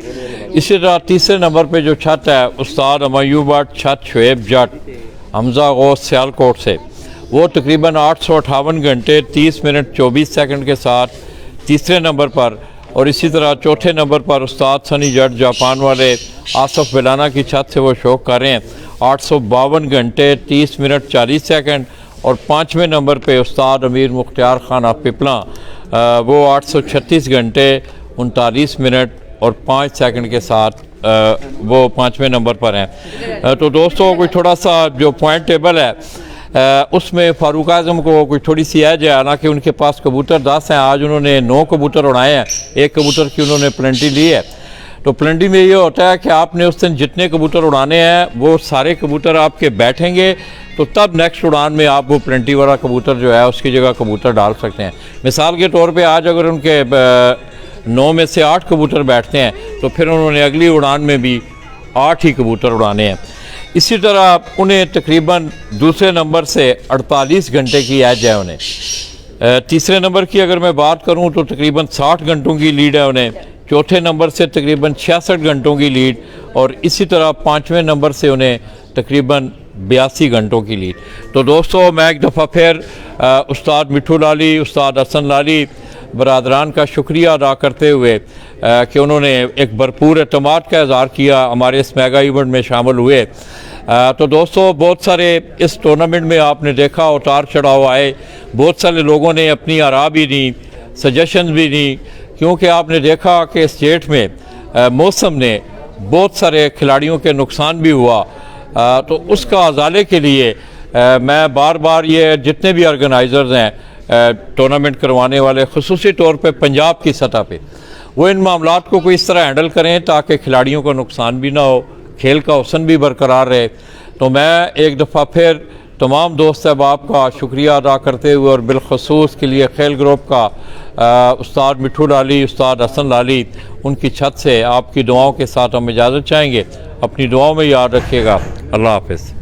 इसी तरह तीसरे नंबर पे जो छत है उस्ताद अमयूब भट्ट छत शुएब जट हमजा गौस सियालकोट से वो तकरीबन 858 घंटे 30 मिनट 24 सेकंड के साथ तीसरे नंबर पर और इसी तरह चौथे नंबर पर उस्ताद सनी जट जापान वाले आसफ बिलाना की छत से वो शौक कर रहे हैं 852 घंटे 30 मिनट 40 सेकंड और पाँचवें नंबर पे उस्ताद अमीर मुख्तियार खान ऑफ पिपला वो 836 घंटे 39 मिनट और 5 सेकंड के साथ वो पाँचवें नंबर पर हैं। तो दोस्तों कोई थोड़ा सा जो पॉइंट टेबल है उसमें फारूक आज़म को कोई थोड़ी सी एज है, हालांकि उनके पास कबूतर 10 हैं। आज उन्होंने 9 कबूतर उड़ाए हैं, एक कबूतर की उन्होंने प्लेंटी ली है। तो प्लेंटी में ये होता है कि आपने उस दिन जितने कबूतर उड़ाने हैं वो सारे कबूतर आपके बैठेंगे, तो तब नेक्स्ट उड़ान में आप वो प्लेंटी वाला कबूतर जो है उसकी जगह कबूतर डाल सकते हैं। मिसाल के तौर पे आज अगर उनके 9 में से 8 कबूतर बैठते हैं तो फिर उन्होंने अगली उड़ान में भी 8 ही कबूतर उड़ाने हैं। इसी तरह उन्हें तकरीबन दूसरे नंबर से 48 घंटे की एज है उन्हें। तीसरे नंबर की अगर मैं बात करूं तो तकरीबन 60 घंटों की लीड है उन्हें। चौथे नंबर से तकरीबन 66 घंटों की लीड, और इसी तरह 5वें नंबर से उन्हें तकरीबन 82 घंटों की लीड। तो दोस्तों, मैं एक दफ़ा फिर उस्ताद मिठू लाली, उस्ताद हसन लाली बरादरान का शुक्रिया अदा करते हुए कि उन्होंने एक भरपूर एतमाद का इज़हार किया, हमारे इस मेगा इवेंट में शामिल हुए। तो दोस्तों, बहुत सारे इस टूर्नामेंट में आपने देखा उतार चढ़ाव आए, बहुत सारे लोगों ने अपनी आरा भी दी, सजेशन भी दी, क्योंकि आपने देखा कि स्टेट में मौसम ने बहुत सारे खिलाड़ियों के नुकसान भी हुआ। तो उसका अजाले के लिए मैं बार बार ये जितने भी ऑर्गेनाइज़र्स हैं टूर्नामेंट करवाने वाले, ख़ुसूसी तौर पे पंजाब की सतह पे, वो इन मामलात को कोई इस तरह हैंडल करें ताकि खिलाड़ियों को नुकसान भी ना हो, खेल का हुस्न भी बरकरार रहे। तो मैं एक दफ़ा फिर तमाम दोस्त अहबाब का शुक्रिया अदा करते हुए, और बिलखसूस के लिए खेल ग्रुप का उस्ताद मिठू लाली, उस्ताद हसन लाली, उनकी छत से आपकी दुआओं के साथ हम इजाज़त चाहेंगे। अपनी दुआओं में याद रखिएगा। अल्लाह हाफ़िज़।